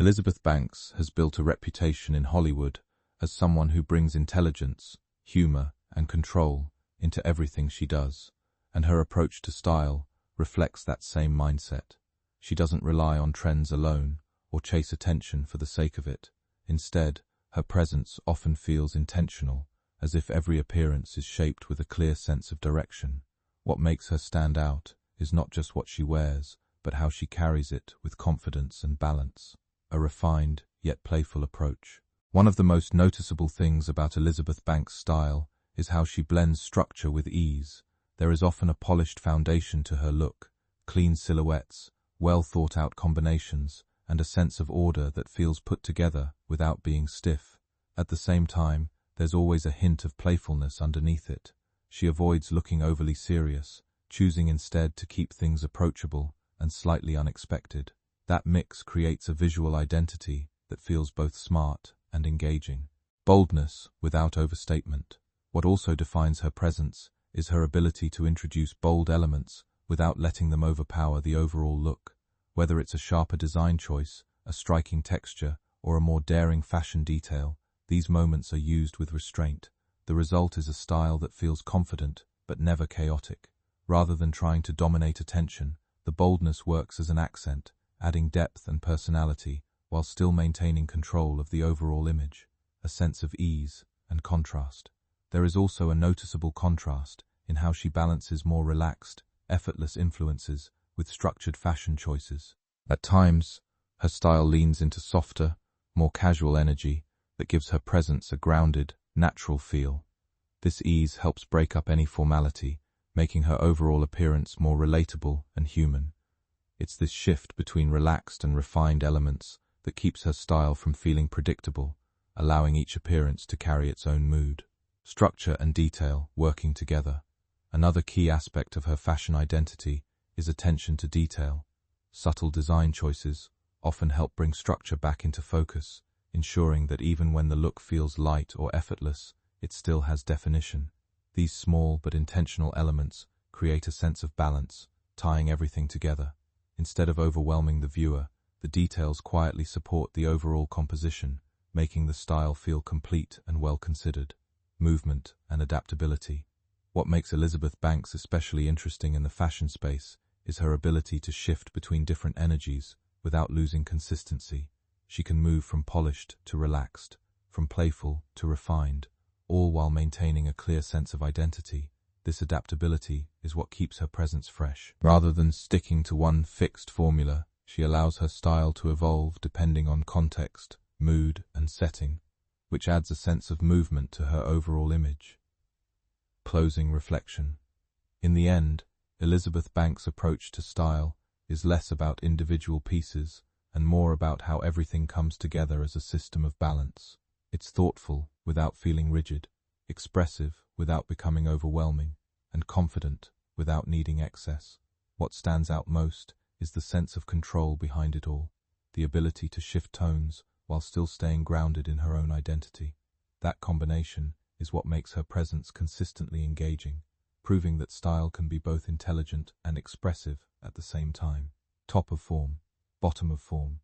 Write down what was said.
Elizabeth Banks has built a reputation in Hollywood as someone who brings intelligence, humor, and control into everything she does, and her approach to style reflects that same mindset. She doesn't rely on trends alone or chase attention for the sake of it. Instead, her presence often feels intentional, as if every appearance is shaped with a clear sense of direction. What makes her stand out is not just what she wears, but how she carries it with confidence and balance. A refined, yet playful approach. One of the most noticeable things about Elizabeth Banks' style is how she blends structure with ease. There is often a polished foundation to her look, clean silhouettes, well-thought-out combinations, and a sense of order that feels put together without being stiff. At the same time, there's always a hint of playfulness underneath it. She avoids looking overly serious, choosing instead to keep things approachable and slightly unexpected. That mix creates a visual identity that feels both smart and engaging. Boldness without overstatement. What also defines her presence is her ability to introduce bold elements without letting them overpower the overall look. Whether it's a sharper design choice, a striking texture, or a more daring fashion detail, these moments are used with restraint. The result is a style that feels confident but never chaotic. Rather than trying to dominate attention, the boldness works as an accent, adding depth and personality while still maintaining control of the overall image, a sense of ease and contrast. There is also a noticeable contrast in how she balances more relaxed, effortless influences with structured fashion choices. At times, her style leans into softer, more casual energy that gives her presence a grounded, natural feel. This ease helps break up any formality, making her overall appearance more relatable and human. It's this shift between relaxed and refined elements that keeps her style from feeling predictable, allowing each appearance to carry its own mood. Structure and detail working together. Another key aspect of her fashion identity is attention to detail. Subtle design choices often help bring structure back into focus, ensuring that even when the look feels light or effortless, it still has definition. These small but intentional elements create a sense of balance, tying everything together. Instead of overwhelming the viewer, the details quietly support the overall composition, making the style feel complete and well-considered. Movement and adaptability. What makes Elizabeth Banks especially interesting in the fashion space is her ability to shift between different energies without losing consistency. She can move from polished to relaxed, from playful to refined, all while maintaining a clear sense of identity. This adaptability is what keeps her presence fresh. Rather than sticking to one fixed formula, she allows her style to evolve depending on context, mood, and setting, which adds a sense of movement to her overall image. Closing reflection. In the end, Elizabeth Banks' approach to style is less about individual pieces and more about how everything comes together as a system of balance. It's thoughtful without feeling rigid, expressive without becoming overwhelming, and confident without needing excess. What stands out most is the sense of control behind it all, the ability to shift tones while still staying grounded in her own identity. That combination is what makes her presence consistently engaging, proving that style can be both intelligent and expressive at the same time. Top of form, bottom of form.